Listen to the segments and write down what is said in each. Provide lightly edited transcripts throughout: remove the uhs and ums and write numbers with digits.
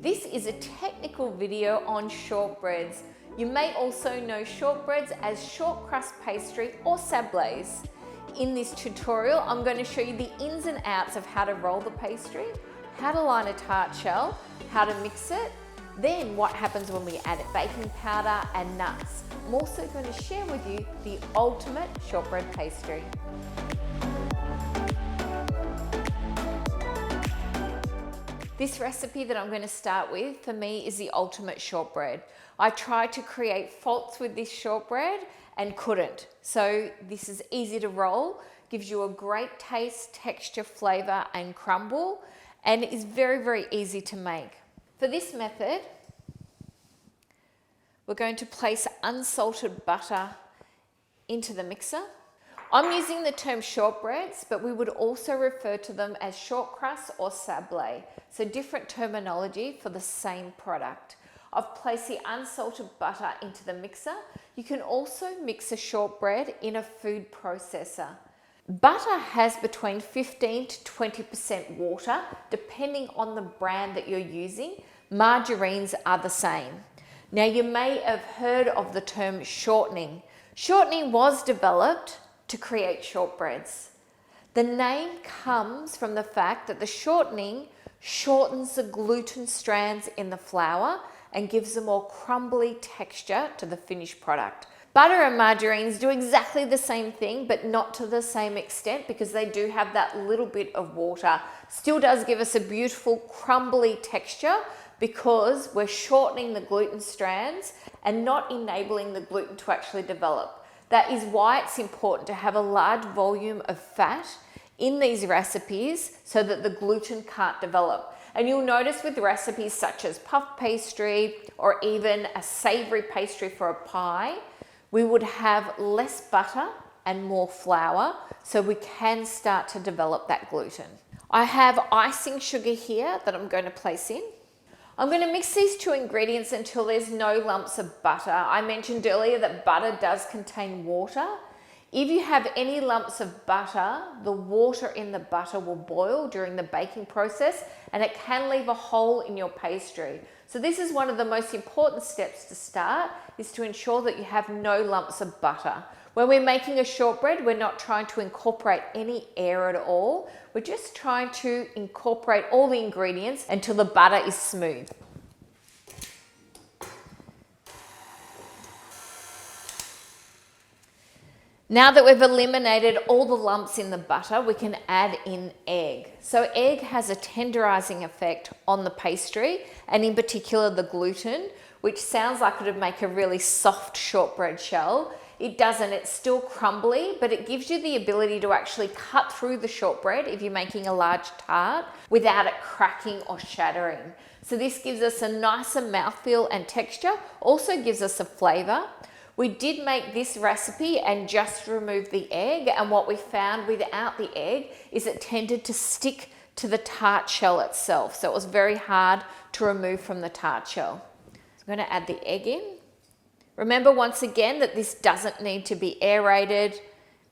This is a technical video on shortbreads. You may also know shortbreads as short crust pastry or sablés. In this tutorial, I'm going to show you the ins and outs of how to roll the pastry, how to line a tart shell, how to mix it, then what happens when we add baking powder and nuts. I'm also going to share with you the ultimate shortbread pastry. This recipe that I'm going to start with, for me, is the ultimate shortbread. I tried to create faults with this shortbread and couldn't. So this is easy to roll, gives you a great taste, texture, flavour and crumble, and it is very, very easy to make. For this method, we're going to place unsalted butter into the mixer. I'm using the term shortbreads, but we would also refer to them as short crust or sablé, so different terminology for the same product. I've placed the unsalted butter into the mixer. You can also mix a shortbread in a food processor. Butter has between 15 to 20% water, depending on the brand that you're using. Margarines are the same. Now, you may have heard of the term shortening. Shortening was developed to create shortbreads. The name comes from the fact that the shortening shortens the gluten strands in the flour and gives a more crumbly texture to the finished product. Butter and margarines do exactly the same thing, but not to the same extent because they do have that little bit of water. Still does give us a beautiful crumbly texture because we're shortening the gluten strands and not enabling the gluten to actually develop. That is why it's important to have a large volume of fat in these recipes so that the gluten can't develop. And you'll notice with recipes such as puff pastry or even a savoury pastry for a pie, we would have less butter and more flour so we can start to develop that gluten. I have icing sugar here that I'm going to place in. I'm going to mix these two ingredients until there's no lumps of butter. I mentioned earlier that butter does contain water. If you have any lumps of butter, the water in the butter will boil during the baking process and it can leave a hole in your pastry. So this is one of the most important steps to start, is to ensure that you have no lumps of butter. When we're making a shortbread, we're not trying to incorporate any air at all. We're just trying to incorporate all the ingredients until the butter is smooth. Now that we've eliminated all the lumps in the butter, we can add in egg. So egg has a tenderizing effect on the pastry and in particular the gluten, which sounds like it would make a really soft shortbread shell. It doesn't, it's still crumbly, but it gives you the ability to actually cut through the shortbread if you're making a large tart without it cracking or shattering. So this gives us a nicer mouthfeel and texture, also gives us a flavour. We did make this recipe and just remove the egg, and what we found without the egg is it tended to stick to the tart shell itself, so it was very hard to remove from the tart shell. So I'm going to add the egg in. Remember once again that this doesn't need to be aerated,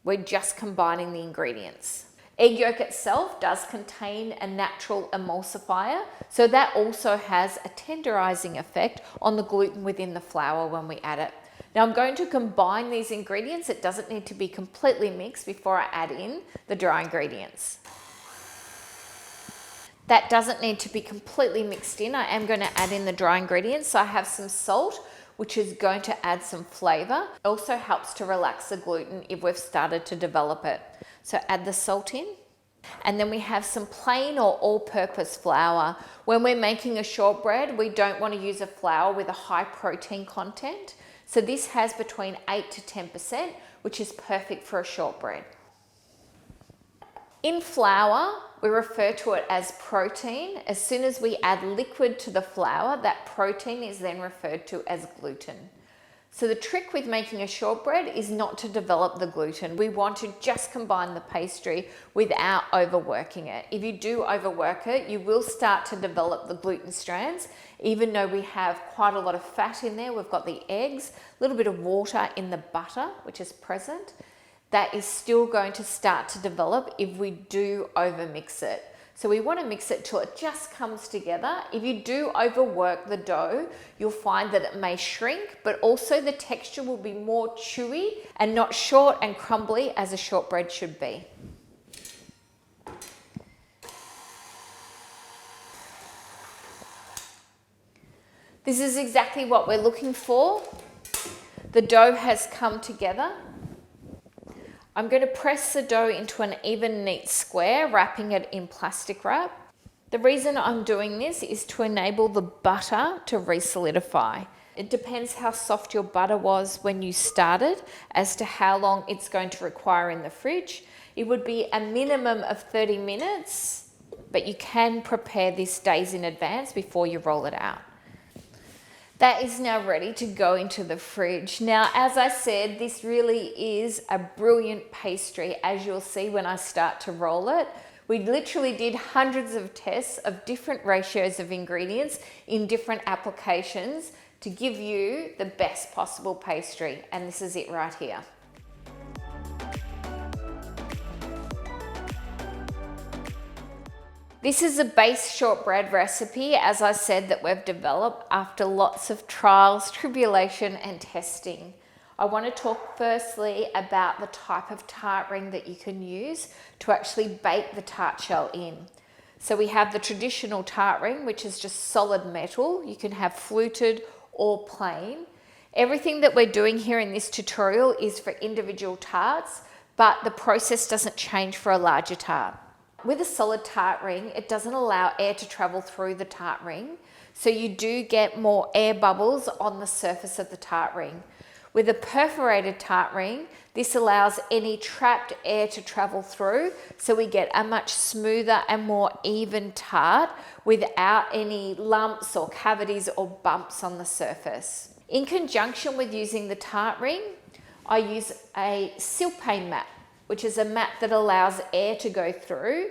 we're just combining the ingredients. Egg yolk itself does contain a natural emulsifier, so that also has a tenderizing effect on the gluten within the flour when we add it. Now I'm going to combine these ingredients. It doesn't need to be completely mixed before I add in the dry ingredients. That doesn't need to be completely mixed in. I am going to add in the dry ingredients. So I have some salt, which is going to add some flavour. It also helps to relax the gluten if we've started to develop it. So add the salt in. And then we have some plain or all-purpose flour. When we're making a shortbread, we don't want to use a flour with a high protein content. So this has between 8 to 10%, which is perfect for a shortbread. In flour, we refer to it as protein. As soon as we add liquid to the flour, that protein is then referred to as gluten. So the trick with making a shortbread is not to develop the gluten. We want to just combine the pastry without overworking it. If you do overwork it, you will start to develop the gluten strands. Even though we have quite a lot of fat in there, we've got the eggs, a little bit of water in the butter, which is present. That is still going to start to develop if we do overmix it. So we want to mix it till it just comes together. If you do overwork the dough, you'll find that it may shrink, but also the texture will be more chewy and not short and crumbly as a shortbread should be. This is exactly what we're looking for. The dough has come together. I'm going to press the dough into an even, neat square, wrapping it in plastic wrap. The reason I'm doing this is to enable the butter to re-solidify. It depends how soft your butter was when you started as to how long it's going to require in the fridge. It would be a minimum of 30 minutes, but you can prepare this days in advance before you roll it out. That is now ready to go into the fridge. Now, as I said, this really is a brilliant pastry, as you'll see when I start to roll it. We literally did hundreds of tests of different ratios of ingredients in different applications to give you the best possible pastry, and this is it right here. This is a base shortbread recipe, as I said, that we've developed after lots of trials, tribulation and testing. I want to talk firstly about the type of tart ring that you can use to actually bake the tart shell in. So we have the traditional tart ring, which is just solid metal. You can have fluted or plain. Everything that we're doing here in this tutorial is for individual tarts, but the process doesn't change for a larger tart. With a solid tart ring, it doesn't allow air to travel through the tart ring, so you do get more air bubbles on the surface of the tart ring. With a perforated tart ring, this allows any trapped air to travel through, so we get a much smoother and more even tart without any lumps or cavities or bumps on the surface. In conjunction with using the tart ring, I use a silpain mat, which is a mat that allows air to go through.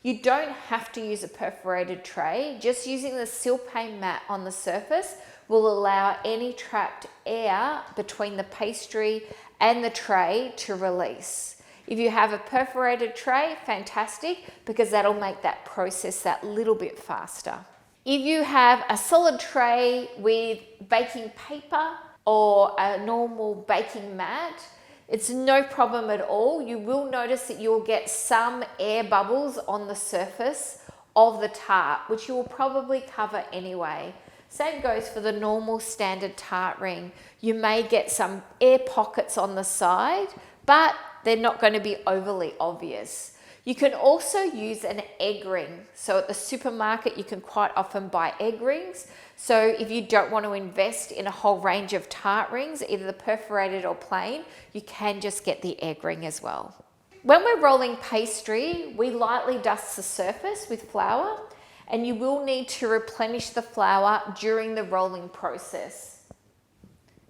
You don't have to use a perforated tray. Just using the silpain mat on the surface will allow any trapped air between the pastry and the tray to release. If you have a perforated tray, fantastic, because that'll make that process that little bit faster. If you have a solid tray with baking paper or a normal baking mat, it's no problem at all. You will notice that you'll get some air bubbles on the surface of the tart, which you will probably cover anyway. Same goes for the normal standard tart ring. You may get some air pockets on the side, but they're not going to be overly obvious. You can also use an egg ring. So at the supermarket, you can quite often buy egg rings. So if you don't want to invest in a whole range of tart rings, either the perforated or plain, you can just get the egg ring as well. When we're rolling pastry, we lightly dust the surface with flour, and you will need to replenish the flour during the rolling process.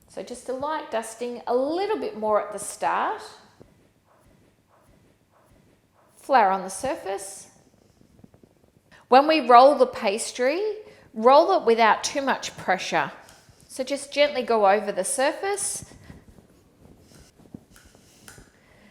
So just a light dusting, a little bit more at the start. Flour on the surface. When we roll the pastry, roll it without too much pressure. So just gently go over the surface.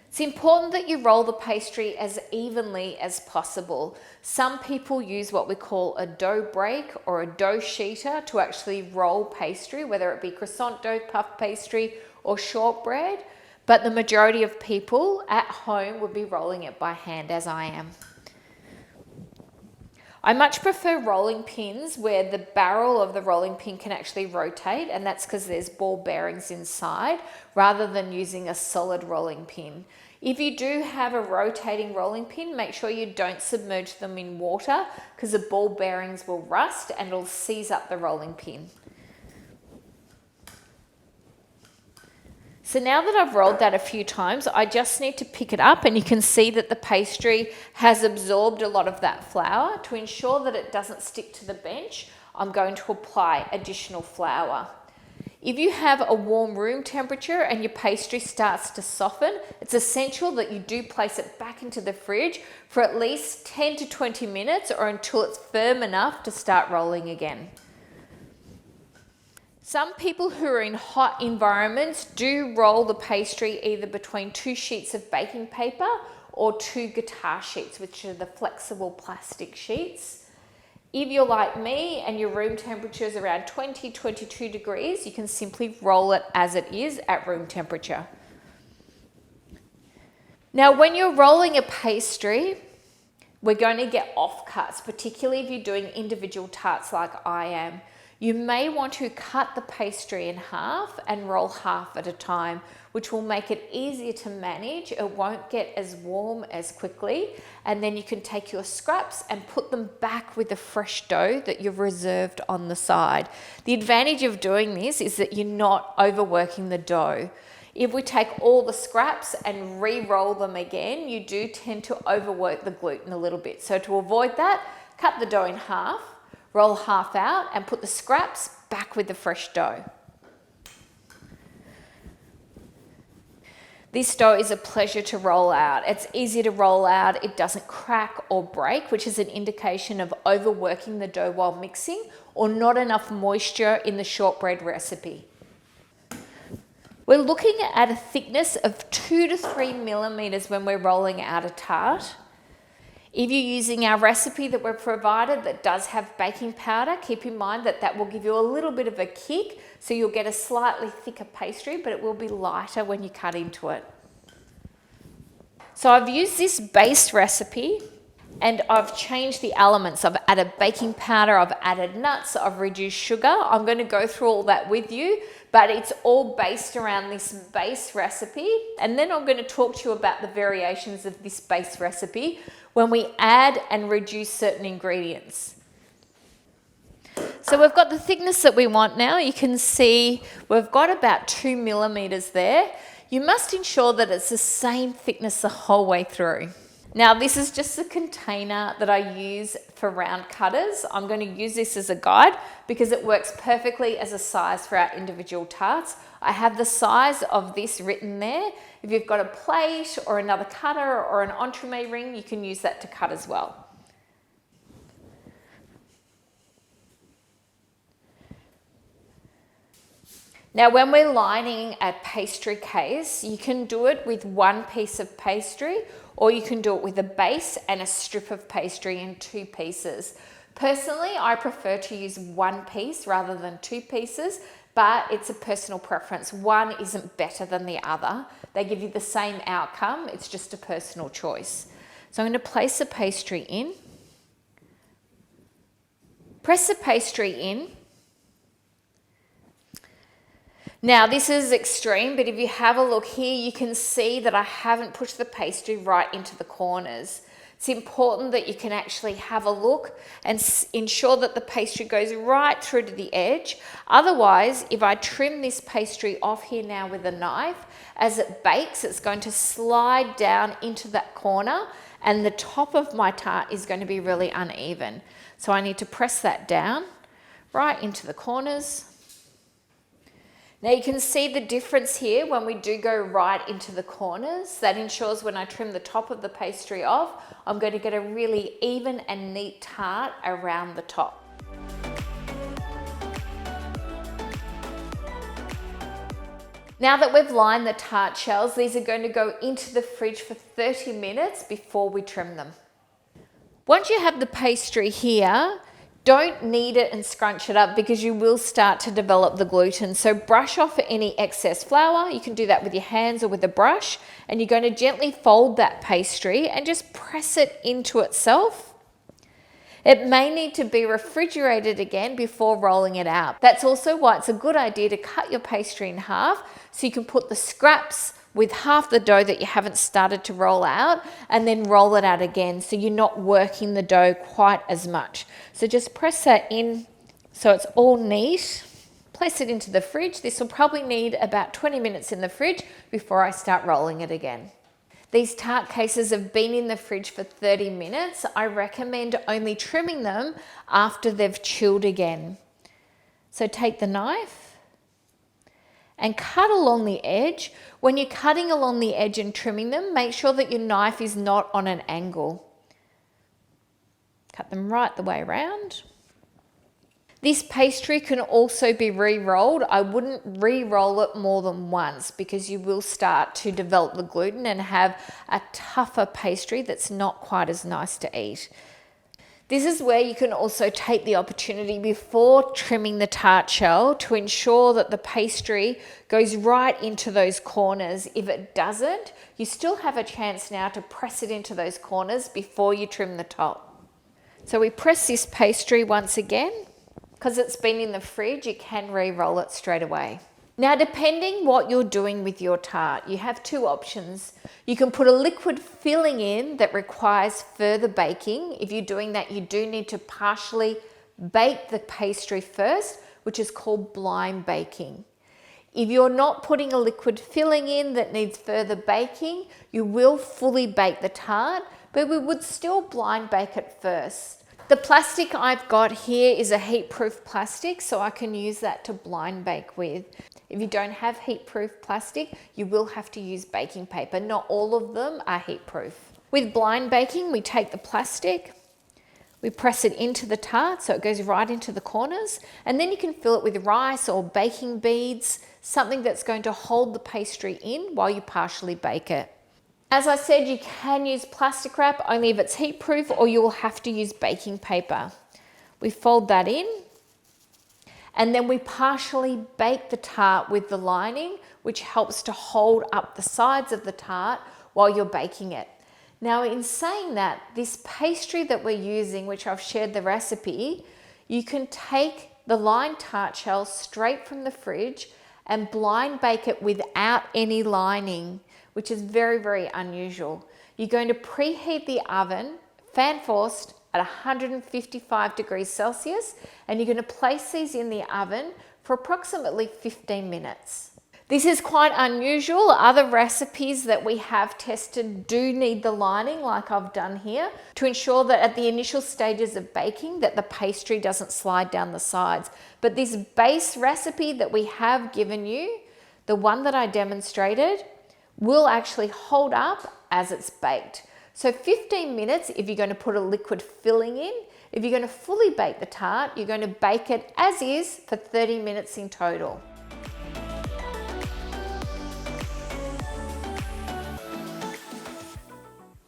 It's important that you roll the pastry as evenly as possible. Some people use what we call a dough break or a dough sheeter to actually roll pastry, whether it be croissant dough, puff pastry or shortbread. But the majority of people at home would be rolling it by hand, as I am. I much prefer rolling pins where the barrel of the rolling pin can actually rotate, and that's because there's ball bearings inside, rather than using a solid rolling pin. If you do have a rotating rolling pin, make sure you don't submerge them in water, because the ball bearings will rust and it'll seize up the rolling pin. So now that I've rolled that a few times, I just need to pick it up, and you can see that the pastry has absorbed a lot of that flour. To ensure that it doesn't stick to the bench, I'm going to apply additional flour. If you have a warm room temperature and your pastry starts to soften, it's essential that you do place it back into the fridge for at least 10 to 20 minutes or until it's firm enough to start rolling again. Some people who are in hot environments do roll the pastry either between two sheets of baking paper or 2 guitar sheets, which are the flexible plastic sheets. If you're like me and your room temperature is around 22 degrees, you can simply roll it as it is at room temperature. Now, when you're rolling a pastry, we're going to get offcuts, particularly if you're doing individual tarts like I am. You may want to cut the pastry in half and roll half at a time, which will make it easier to manage. It won't get as warm as quickly. And then you can take your scraps and put them back with the fresh dough that you've reserved on the side. The advantage of doing this is that you're not overworking the dough. If we take all the scraps and re-roll them again, you do tend to overwork the gluten a little bit. So to avoid that, cut the dough in half, roll half out and put the scraps back with the fresh dough. This dough is a pleasure to roll out. It's easy to roll out, it doesn't crack or break, which is an indication of overworking the dough while mixing or not enough moisture in the shortbread recipe. We're looking at a thickness of 2 to 3 millimeters when we're rolling out a tart. If you're using our recipe that we're provided that does have baking powder, keep in mind that that will give you a little bit of a kick, so you'll get a slightly thicker pastry, but it will be lighter when you cut into it. So I've used this base recipe and I've changed the elements. I've added baking powder, I've added nuts, I've reduced sugar. I'm going to go through all that with you, but it's all based around this base recipe. And then I'm going to talk to you about the variations of this base recipe when we add and reduce certain ingredients. So we've got the thickness that we want now. You can see we've got about 2 millimeters there. You must ensure that it's the same thickness the whole way through. Now this is just a container that I use for round cutters. I'm going to use this as a guide because it works perfectly as a size for our individual tarts. I have the size of this written there. If you've got a plate or another cutter or an entremet ring, you can use that to cut as well. Now when we're lining a pastry case, you can do it with one piece of pastry or you can do it with a base and a strip of pastry in 2 pieces. Personally, I prefer to use one piece rather than 2 pieces, but it's a personal preference. One isn't better than the other. They give you the same outcome, it's just a personal choice. So I'm going to place the pastry in, press the pastry in. Now this is extreme, but if you have a look here, you can see that I haven't pushed the pastry right into the corners. It's important that you can actually have a look and ensure that the pastry goes right through to the edge. Otherwise, if I trim this pastry off here now with a knife, as it bakes, it's going to slide down into that corner and the top of my tart is going to be really uneven. So I need to press that down right into the corners. Now you can see the difference here when we do go right into the corners. That ensures when I trim the top of the pastry off, I'm going to get a really even and neat tart around the top. Now that we've lined the tart shells, these are going to go into the fridge for 30 minutes before we trim them. Once you have the pastry here, don't knead it and scrunch it up because you will start to develop the gluten. So brush off any excess flour. You can do that with your hands or with a brush. And you're going to gently fold that pastry and just press it into itself. It may need to be refrigerated again before rolling it out. That's also why it's a good idea to cut your pastry in half so you can put the scraps with half the dough that you haven't started to roll out and then roll it out again so you're not working the dough quite as much. So just press that in so it's all neat. Place it into the fridge. This will probably need about 20 minutes in the fridge before I start rolling it again. These tart cases have been in the fridge for 30 minutes. I recommend only trimming them after they've chilled again. So take the knife and cut along the edge. When you're cutting along the edge and trimming them, make sure that your knife is not on an angle. Cut them right the way around. This pastry can also be re-rolled. I wouldn't re-roll it more than once because you will start to develop the gluten and have a tougher pastry that's not quite as nice to eat. This is where you can also take the opportunity before trimming the tart shell to ensure that the pastry goes right into those corners. If it doesn't, you still have a chance now to press it into those corners before you trim the top. So we press this pastry once again. Because it's been in the fridge, you can re-roll it straight away. Now, depending what you're doing with your tart, you have two options. You can put a liquid filling in that requires further baking. If you're doing that, you do need to partially bake the pastry first, which is called blind baking. If you're not putting a liquid filling in that needs further baking, you will fully bake the tart, but we would still blind bake it first. The plastic I've got here is a heat-proof plastic, so I can use that to blind bake with. If you don't have heat-proof plastic, you will have to use baking paper. Not all of them are heat-proof. With blind baking, we take the plastic, we press it into the tart so it goes right into the corners, and then you can fill it with rice or baking beads, something that's going to hold the pastry in while you partially bake it. As I said, you can use plastic wrap only if it's heat proof, or you will have to use baking paper. We fold that in, and then we partially bake the tart with the lining, which helps to hold up the sides of the tart while you're baking it. Now, in saying that, this pastry that we're using, which I've shared the recipe, you can take the lined tart shell straight from the fridge and blind bake it without any lining, which is very, very unusual. You're going to preheat the oven, fan forced, at 155 degrees Celsius, and you're going to place these in the oven for approximately 15 minutes. This is quite unusual. Other recipes that we have tested do need the lining, like I've done here, to ensure that at the initial stages of baking that the pastry doesn't slide down the sides. But this base recipe that we have given you, the one that I demonstrated, will actually hold up as it's baked. So 15 minutes if you're going to put a liquid filling in. If you're going to fully bake the tart, you're going to bake it as is for 30 minutes in total.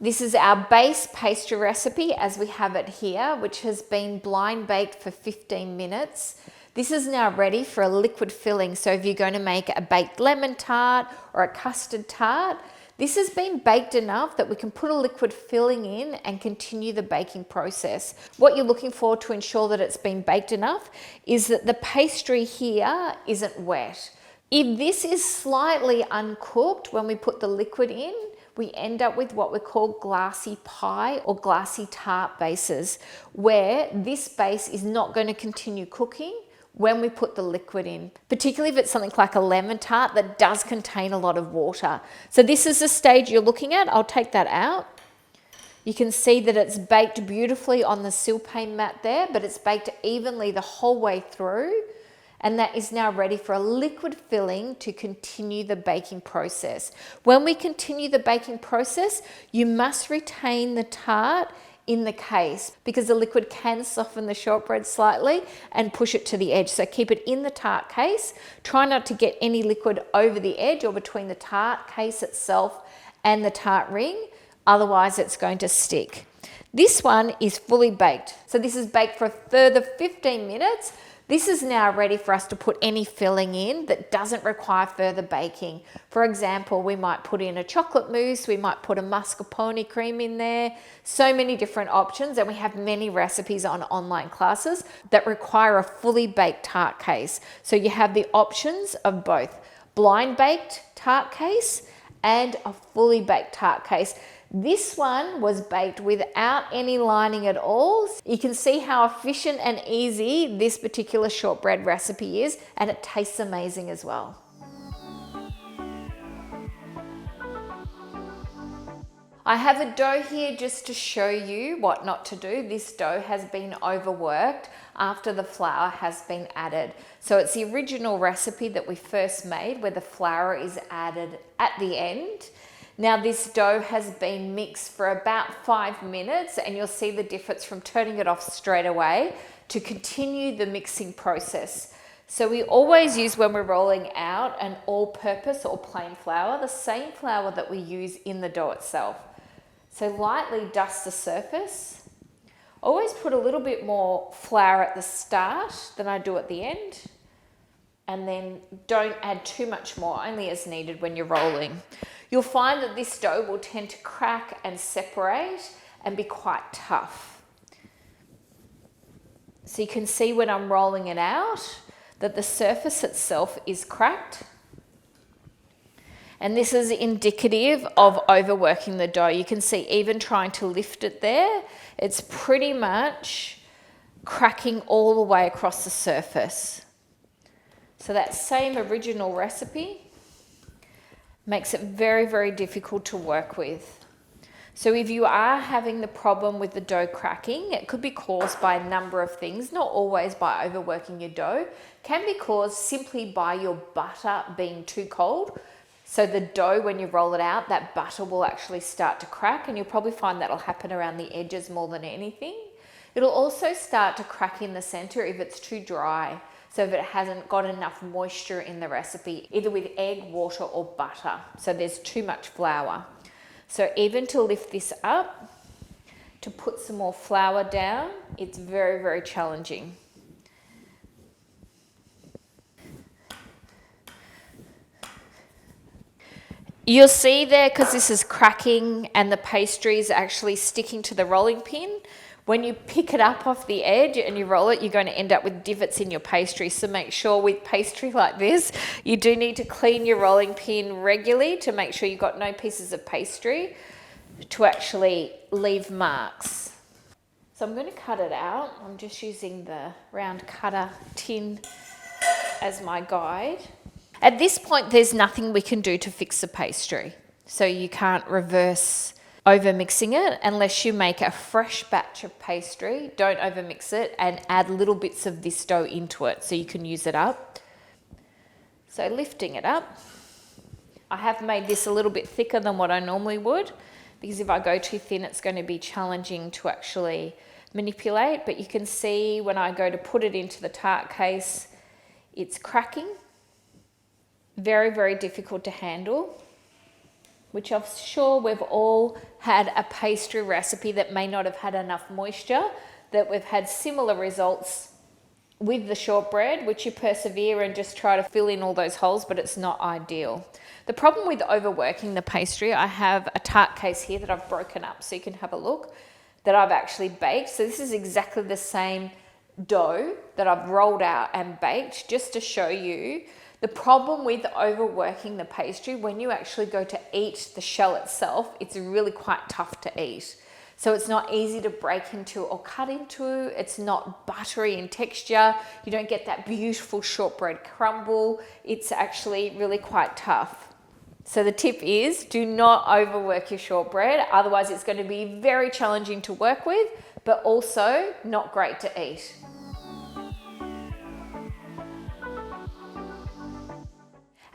This is our base pastry recipe as we have it here, which has been blind baked for 15 minutes. This is now ready for a liquid filling. So if you're going to make a baked lemon tart or a custard tart, this has been baked enough that we can put a liquid filling in and continue the baking process. What you're looking for to ensure that it's been baked enough is that the pastry here isn't wet. If this is slightly uncooked when we put the liquid in, we end up with what we call glassy pie or glassy tart bases, where this base is not going to continue cooking when we put the liquid in, particularly if it's something like a lemon tart that does contain a lot of water. So this is the stage you're looking at. I'll take that out. You can see that it's baked beautifully on the silpain mat there, but it's baked evenly the whole way through. And that is now ready for a liquid filling to continue the baking process. When we continue the baking process, you must retain the tart in the case because the liquid can soften the shortbread slightly and push it to the edge. So keep it in the tart case. Try not to get any liquid over the edge or between the tart case itself and the tart ring. Otherwise, it's going to stick. This one is fully baked. So this is baked for a further 15 minutes. This is now ready for us to put any filling in that doesn't require further baking. For example, we might put in a chocolate mousse, we might put a mascarpone cream in there, so many different options, and we have many recipes on online classes that require a fully baked tart case. So you have the options of both blind baked tart case and a fully baked tart case. This one was baked without any lining at all. You can see how efficient and easy this particular shortbread recipe is, and it tastes amazing as well. I have a dough here just to show you what not to do. This dough has been overworked after the flour has been added. So it's the original recipe that we first made where the flour is added at the end. Now this dough has been mixed for about 5 minutes, and you'll see the difference from turning it off straight away to continue the mixing process. So we always use, when we're rolling out, an all-purpose or plain flour, the same flour that we use in the dough itself. So lightly dust the surface. Always put a little bit more flour at the start than I do at the end. And then don't add too much more, only as needed when you're rolling. You'll find that this dough will tend to crack and separate and be quite tough. So you can see when I'm rolling it out that the surface itself is cracked. And this is indicative of overworking the dough. You can see even trying to lift it there, it's pretty much cracking all the way across the surface. So that same original recipe makes it very, very difficult to work with. So if you are having the problem with the dough cracking, it could be caused by a number of things, not always by overworking your dough. It can be caused simply by your butter being too cold. So the dough, when you roll it out, that butter will actually start to crack, and you'll probably find that'll happen around the edges more than anything. It'll also start to crack in the center if it's too dry. So if it hasn't got enough moisture in the recipe, either with egg, water, or butter. So there's too much flour. So even to lift this up, to put some more flour down, it's very, very challenging. You'll see there, because this is cracking and the pastry is actually sticking to the rolling pin, when you pick it up off the edge and you roll it, you're going to end up with divots in your pastry. So make sure with pastry like this, you do need to clean your rolling pin regularly to make sure you've got no pieces of pastry to actually leave marks. So I'm going to cut it out. I'm just using the round cutter tin as my guide. At this point, there's nothing we can do to fix the pastry. So you can't reverse over mixing it unless you make a fresh batch of pastry. Don't over mix it and add little bits of this dough into it so you can use it up. So lifting it up, I have made this a little bit thicker than what I normally would, because if I go too thin, it's going to be challenging to actually manipulate. But you can see when I go to put it into the tart case, it's cracking. Very, very difficult to handle, which I'm sure we've all had a pastry recipe that may not have had enough moisture, that we've had similar results with the shortbread, which you persevere and just try to fill in all those holes, but it's not ideal. The problem with overworking the pastry, I have a tart case here that I've broken up so you can have a look, that I've actually baked. So this is exactly the same dough that I've rolled out and baked, just to show you the problem with overworking the pastry. When you actually go to eat the shell itself, it's really quite tough to eat. So it's not easy to break into or cut into. It's not buttery in texture. You don't get that beautiful shortbread crumble. It's actually really quite tough. So the tip is, do not overwork your shortbread. Otherwise it's going to be very challenging to work with, but also not great to eat.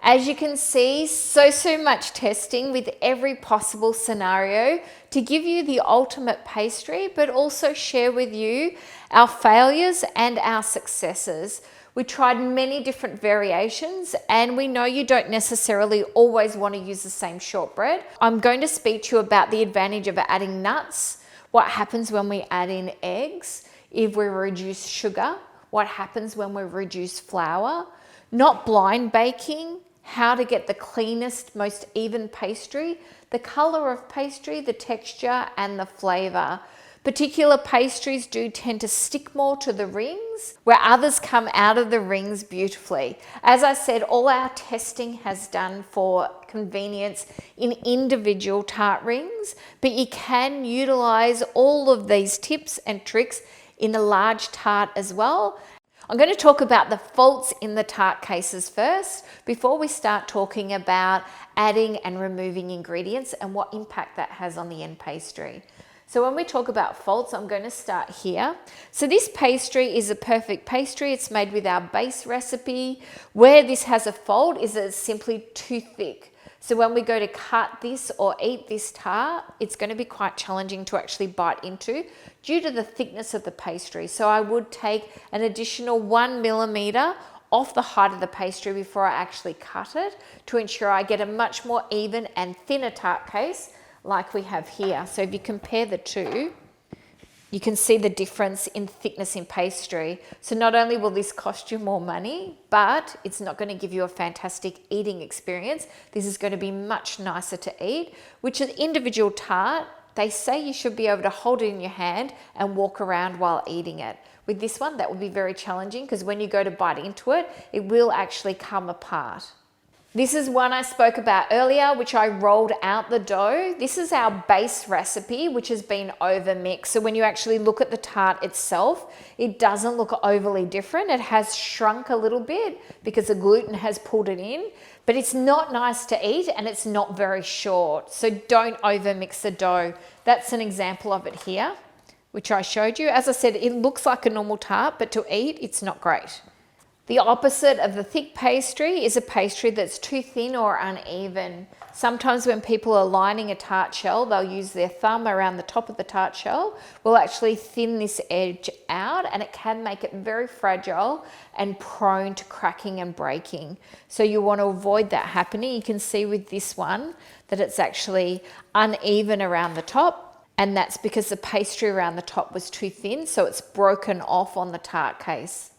As you can see, so much testing with every possible scenario to give you the ultimate pastry, but also share with you our failures and our successes. We tried many different variations, and we know you don't necessarily always want to use the same shortbread. I'm going to speak to you about the advantage of adding nuts, what happens when we add in eggs, if we reduce sugar, what happens when we reduce flour, not blind baking, how to get the cleanest, most even pastry, the color of pastry, the texture and the flavor. Particular pastries do tend to stick more to the rings, where others come out of the rings beautifully. As I said, all our testing has done for convenience in individual tart rings, but you can utilize all of these tips and tricks in a large tart as well. I'm going to talk about the faults in the tart cases first, before we start talking about adding and removing ingredients and what impact that has on the end pastry. So when we talk about faults, I'm going to start here. So this pastry is a perfect pastry. It's made with our base recipe. Where this has a fault is that it's simply too thick. So when we go to cut this or eat this tart, it's going to be quite challenging to actually bite into due to the thickness of the pastry. So I would take an additional 1 millimeter off the height of the pastry before I actually cut it to ensure I get a much more even and thinner tart case like we have here. So if you compare the two, you can see the difference in thickness in pastry. So not only will this cost you more money, but it's not going to give you a fantastic eating experience. This is going to be much nicer to eat, which an individual tart, they say you should be able to hold it in your hand and walk around while eating it. With this one, that would be very challenging because when you go to bite into it, it will actually come apart. This is one I spoke about earlier, which I rolled out the dough. This is our base recipe, which has been over mixed. So when you actually look at the tart itself, it doesn't look overly different. It has shrunk a little bit because the gluten has pulled it in, but it's not nice to eat and it's not very short. So don't over mix the dough. That's an example of it here, which I showed you. As I said, it looks like a normal tart, but to eat, it's not great. The opposite of the thick pastry is a pastry that's too thin or uneven. Sometimes when people are lining a tart shell, they'll use their thumb around the top of the tart shell. We'll actually thin this edge out and it can make it very fragile and prone to cracking and breaking. So you want to avoid that happening. You can see with this one that it's actually uneven around the top, and that's because the pastry around the top was too thin, so it's broken off on the tart case.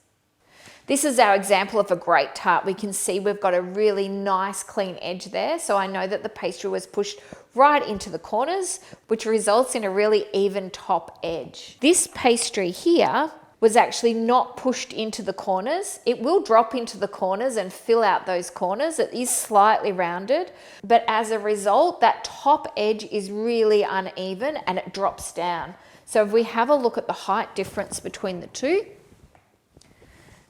This is our example of a great tart. We can see we've got a really nice clean edge there. So I know that the pastry was pushed right into the corners, which results in a really even top edge. This pastry here was actually not pushed into the corners. It will drop into the corners and fill out those corners. It is slightly rounded, but as a result, that top edge is really uneven and it drops down. So if we have a look at the height difference between the two,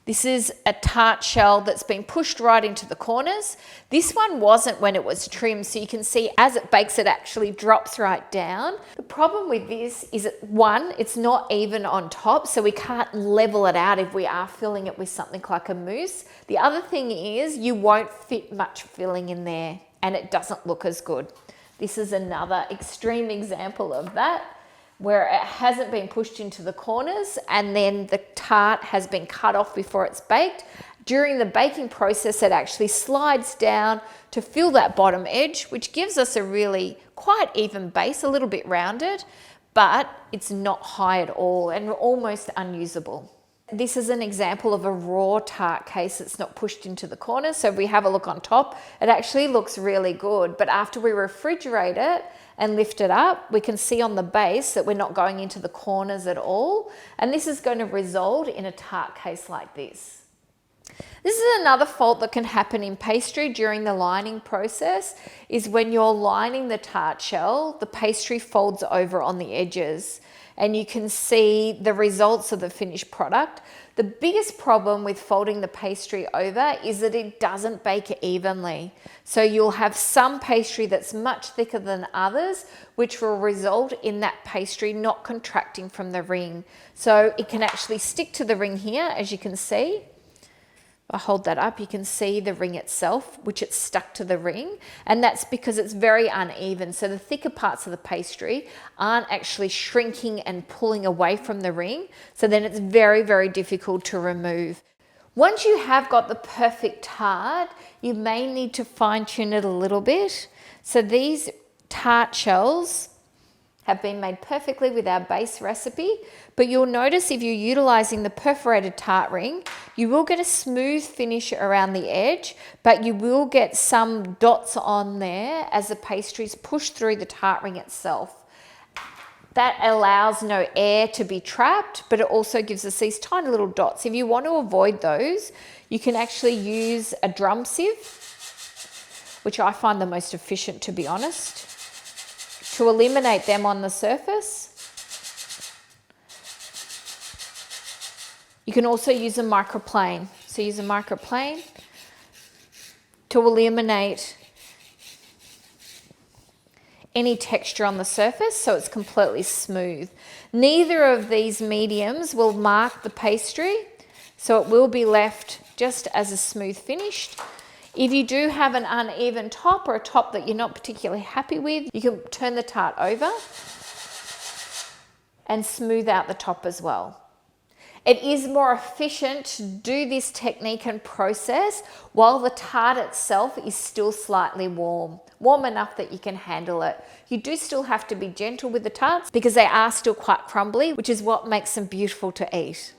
this is a tart shell that's been pushed right into the corners. This one wasn't when it was trimmed, so you can see as it bakes, it actually drops right down. The problem with this is that one, it's not even on top, so we can't level it out if we are filling it with something like a mousse. The other thing is you won't fit much filling in there and it doesn't look as good. This is another extreme example of that, where it hasn't been pushed into the corners and then the tart has been cut off before it's baked. During the baking process, it actually slides down to fill that bottom edge, which gives us a really quite even base, a little bit rounded, but it's not high at all and almost unusable. This is an example of a raw tart case that's not pushed into the corners. So if we have a look on top, it actually looks really good. But after we refrigerate it and lift it up, we can see on the base that we're not going into the corners at all. And this is going to result in a tart case like this. This is another fault that can happen in pastry during the lining process, is when you're lining the tart shell, the pastry folds over on the edges and you can see the results of the finished product. The biggest problem with folding the pastry over is that it doesn't bake evenly. So you'll have some pastry that's much thicker than others, which will result in that pastry not contracting from the ring. So it can actually stick to the ring here, as you can see. I hold that up, you can see the ring itself, which it's stuck to the ring, and that's because it's very uneven. So the thicker parts of the pastry aren't actually shrinking and pulling away from the ring. So then it's very, very difficult to remove. Once you have got the perfect tart, you may need to fine tune it a little bit. So these tart shells have been made perfectly with our base recipe, but you'll notice if you're utilizing the perforated tart ring, you will get a smooth finish around the edge, but you will get some dots on there as the pastry's pushed through the tart ring itself. That allows no air to be trapped, but it also gives us these tiny little dots. If you want to avoid those, you can actually use a drum sieve, which I find the most efficient, to be honest, to eliminate them on the surface. You can also use a microplane. So use a microplane to eliminate any texture on the surface so it's completely smooth. Neither of these mediums will mark the pastry, so it will be left just as a smooth finish. If you do have an uneven top or a top that you're not particularly happy with, you can turn the tart over and smooth out the top as well. It is more efficient to do this technique and process while the tart itself is still slightly warm enough that you can handle it. You do still have to be gentle with the tarts because they are still quite crumbly, which is what makes them beautiful to eat.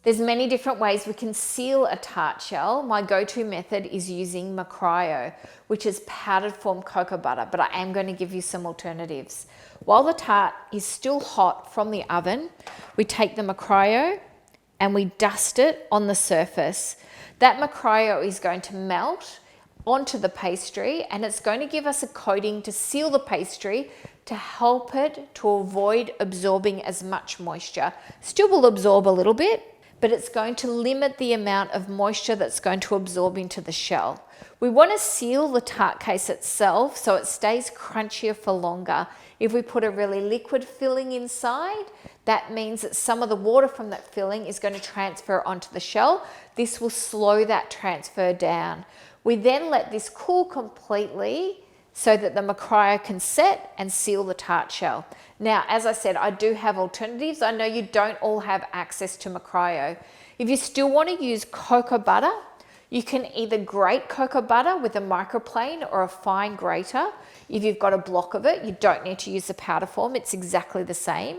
There's many different ways we can seal a tart shell. My go-to method is using macryo, which is powdered form cocoa butter, but I am going to give you some alternatives. While the tart is still hot from the oven, we take the macryo and we dust it on the surface. That macryo is going to melt onto the pastry and it's going to give us a coating to seal the pastry to help it to avoid absorbing as much moisture. Still will absorb a little bit, but it's going to limit the amount of moisture that's going to absorb into the shell. We want to seal the tart case itself so it stays crunchier for longer. If we put a really liquid filling inside, that means that some of the water from that filling is going to transfer onto the shell. This will slow that transfer down. We then let this cool completely so that the macryo can set and seal the tart shell. Now, as I said, I do have alternatives. I know you don't all have access to macryo. If you still want to use cocoa butter, you can either grate cocoa butter with a microplane or a fine grater. If you've got a block of it, you don't need to use the powder form. It's exactly the same.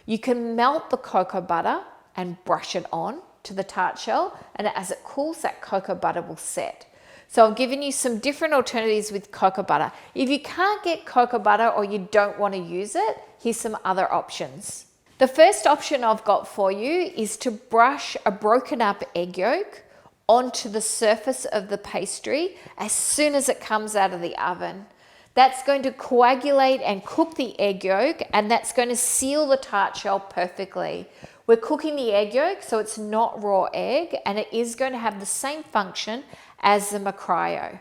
You can melt the cocoa butter and brush it on to the tart shell, and as it cools, that cocoa butter will set. So I've given you some different alternatives with cocoa butter. If you can't get cocoa butter or you don't want to use it, here's some other options. The first option I've got for you is to brush a broken up egg yolk onto the surface of the pastry as soon as it comes out of the oven. That's going to coagulate and cook the egg yolk, and that's going to seal the tart shell perfectly. We're cooking the egg yolk so it's not raw egg, and it is going to have the same function as the macryo.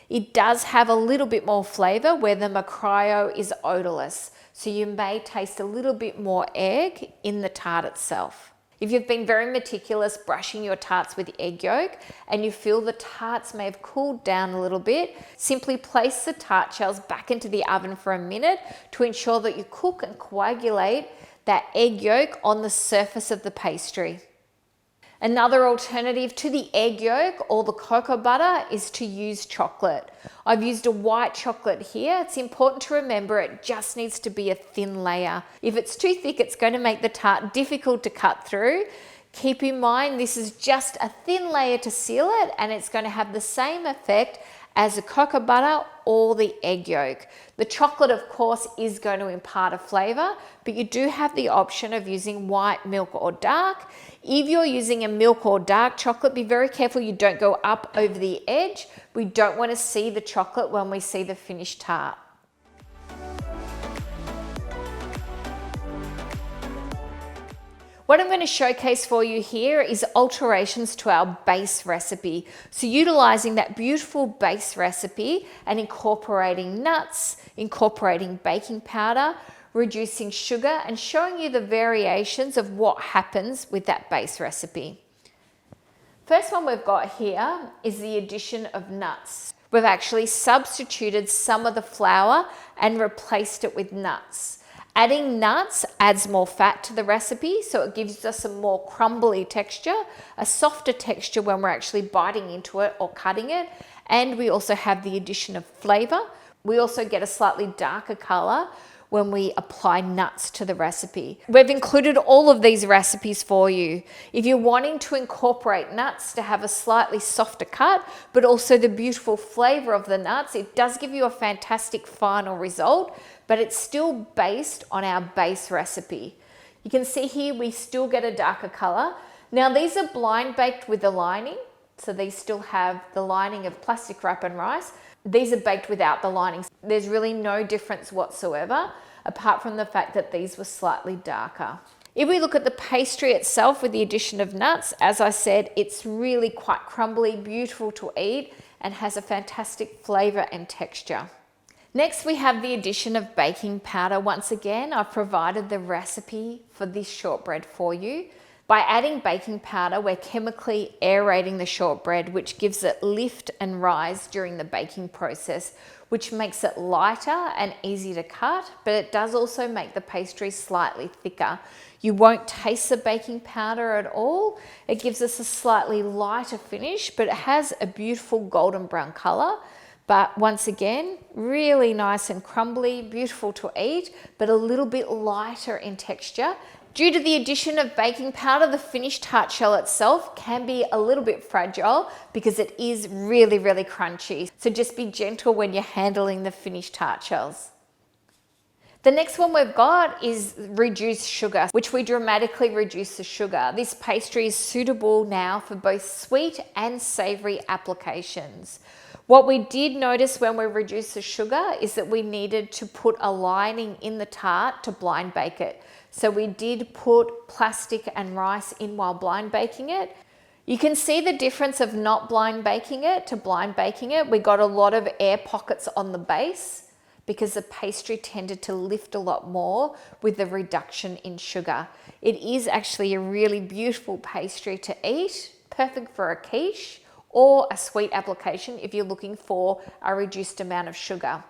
It does have a little bit more flavour where the macryo is odourless, so you may taste a little bit more egg in the tart itself. If you've been very meticulous brushing your tarts with egg yolk and you feel the tarts may have cooled down a little bit, simply place the tart shells back into the oven for a minute to ensure that you cook and coagulate that egg yolk on the surface of the pastry. Another alternative to the egg yolk or the cocoa butter is to use chocolate. I've used a white chocolate here. It's important to remember it just needs to be a thin layer. If it's too thick, it's going to make the tart difficult to cut through. Keep in mind this is just a thin layer to seal it, and it's going to have the same effect as the cocoa butter or the egg yolk. The chocolate, of course, is going to impart a flavour, but you do have the option of using white, milk or dark. If you're using a milk or dark chocolate, be very careful you don't go up over the edge. We don't want to see the chocolate when we see the finished tart. What I'm going to showcase for you here is alterations to our base recipe. So utilizing that beautiful base recipe and incorporating nuts, incorporating baking powder, reducing sugar, and showing you the variations of what happens with that base recipe. First one we've got here is the addition of nuts. We've actually substituted some of the flour and replaced it with nuts. Adding nuts adds more fat to the recipe, so it gives us a more crumbly texture, a softer texture when we're actually biting into it or cutting it. And we also have the addition of flavour. We also get a slightly darker colour when we apply nuts to the recipe. We've included all of these recipes for you. If you're wanting to incorporate nuts to have a slightly softer cut, but also the beautiful flavour of the nuts, it does give you a fantastic final result, but it's still based on our base recipe. You can see here we still get a darker colour. Now these are blind baked with the lining, so these still have the lining of plastic wrap and rice. These are baked without the lining. There's really no difference whatsoever, apart from the fact that these were slightly darker. If we look at the pastry itself with the addition of nuts, as I said, it's really quite crumbly, beautiful to eat, and has a fantastic flavour and texture. Next, we have the addition of baking powder. Once again, I've provided the recipe for this shortbread for you. By adding baking powder, we're chemically aerating the shortbread, which gives it lift and rise during the baking process, which makes it lighter and easy to cut, but it does also make the pastry slightly thicker. You won't taste the baking powder at all. It gives us a slightly lighter finish, but it has a beautiful golden brown color. But once again, really nice and crumbly, beautiful to eat, but a little bit lighter in texture. Due to the addition of baking powder, the finished tart shell itself can be a little bit fragile because it is really, really crunchy. So just be gentle when you're handling the finished tart shells. The next one we've got is reduced sugar, which we dramatically reduce the sugar. This pastry is suitable now for both sweet and savory applications. What we did notice when we reduced the sugar is that we needed to put a lining in the tart to blind bake it. So we did put plastic and rice in while blind baking it. You can see the difference of not blind baking it to blind baking it. We got a lot of air pockets on the base because the pastry tended to lift a lot more with the reduction in sugar. It is actually a really beautiful pastry to eat, perfect for a quiche or a sweet application if you're looking for a reduced amount of sugar.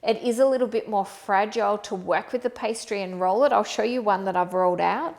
It is a little bit more fragile to work with the pastry and roll it. I'll show you one that I've rolled out.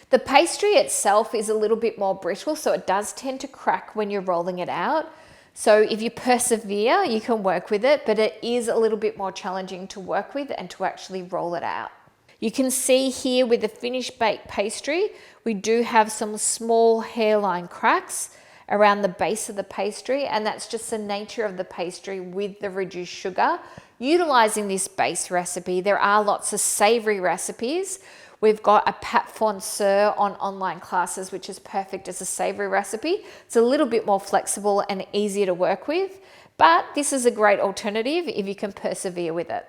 The pastry itself is a little bit more brittle, so it does tend to crack when you're rolling it out. So if you persevere, you can work with it, but it is a little bit more challenging to work with and to actually roll it out. You can see here with the finished baked pastry, we do have some small hairline cracks around the base of the pastry, and that's just the nature of the pastry with the reduced sugar. Utilizing this base recipe, there are lots of savory recipes. We've got a pâte fonceur on online classes, which is perfect as a savory recipe. It's a little bit more flexible and easier to work with, but this is a great alternative if you can persevere with it.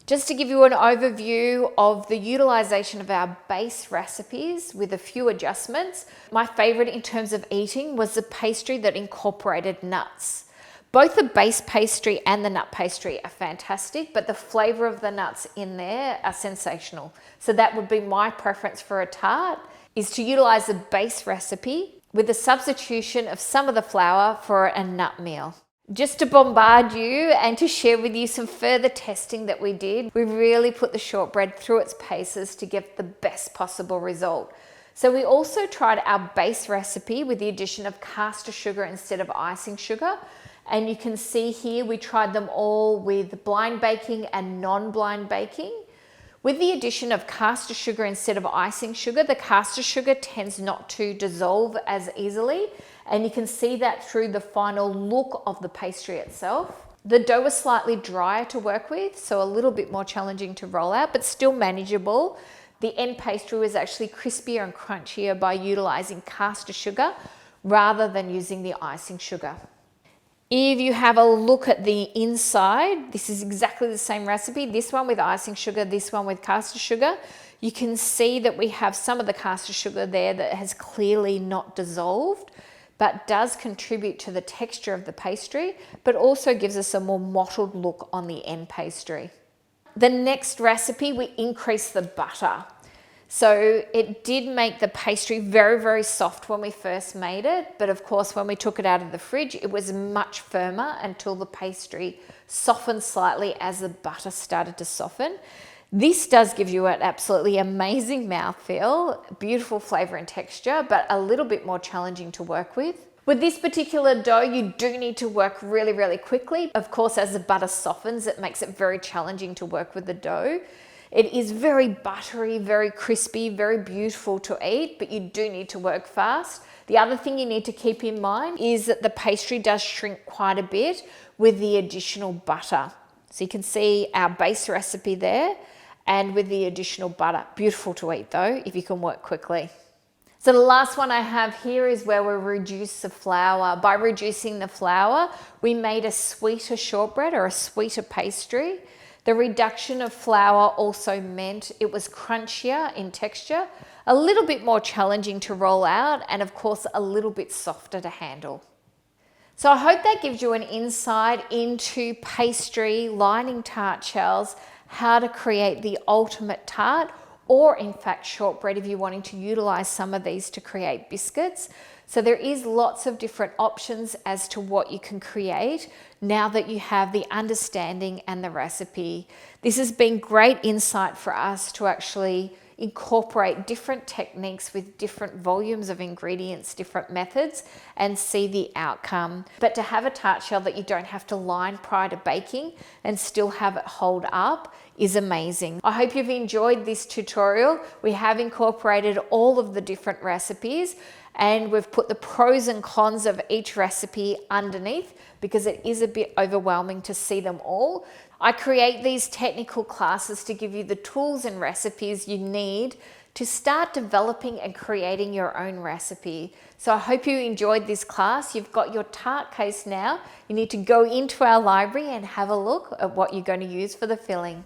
Just to give you an overview of the utilization of our base recipes with a few adjustments, my favorite in terms of eating was the pastry that incorporated nuts. Both the base pastry and the nut pastry are fantastic, but the flavor of the nuts in there are sensational. So that would be my preference for a tart, is to utilize the base recipe with the substitution of some of the flour for a nut meal. Just to bombard you and to share with you some further testing that we did, we really put the shortbread through its paces to get the best possible result. So we also tried our base recipe with the addition of caster sugar instead of icing sugar. And you can see here we tried them all with blind baking and non-blind baking. With the addition of caster sugar instead of icing sugar, the caster sugar tends not to dissolve as easily, and you can see that through the final look of the pastry itself. The dough was slightly drier to work with, so a little bit more challenging to roll out, but still manageable. The end pastry was actually crispier and crunchier by utilizing caster sugar rather than using the icing sugar. If you have a look at the inside, this is exactly the same recipe. This one with icing sugar, this one with caster sugar. You can see that we have some of the caster sugar there that has clearly not dissolved, but does contribute to the texture of the pastry, but also gives us a more mottled look on the end pastry. The next recipe, we increased the butter. So it did make the pastry very, very soft when we first made it. But of course, when we took it out of the fridge, it was much firmer until the pastry softened slightly as the butter started to soften. This does give you an absolutely amazing mouthfeel, beautiful flavor and texture, but a little bit more challenging to work with. With this particular dough, you do need to work really, really quickly. Of course, as the butter softens, it makes it very challenging to work with the dough. It is very buttery, very crispy, very beautiful to eat, but you do need to work fast. The other thing you need to keep in mind is that the pastry does shrink quite a bit with the additional butter. So you can see our base recipe there, and with the additional butter. Beautiful to eat though, if you can work quickly. So the last one I have here is where we reduce the flour. By reducing the flour, we made a sweeter shortbread or a sweeter pastry. The reduction of flour also meant it was crunchier in texture, a little bit more challenging to roll out, and of course a little bit softer to handle. So I hope that gives you an insight into pastry, lining tart shells, how to create the ultimate tart, or in fact shortbread if you're wanting to utilize some of these to create biscuits. So there is lots of different options as to what you can create now that you have the understanding and the recipe. This has been great insight for us to actually incorporate different techniques with different volumes of ingredients, different methods, and see the outcome. But to have a tart shell that you don't have to line prior to baking and still have it hold up is amazing. I hope you've enjoyed this tutorial. We have incorporated all of the different recipes and we've put the pros and cons of each recipe underneath because it is a bit overwhelming to see them all. I create these technical classes to give you the tools and recipes you need to start developing and creating your own recipe. So I hope you enjoyed this class. You've got your tart case now. You need to go into our library and have a look at what you're going to use for the filling.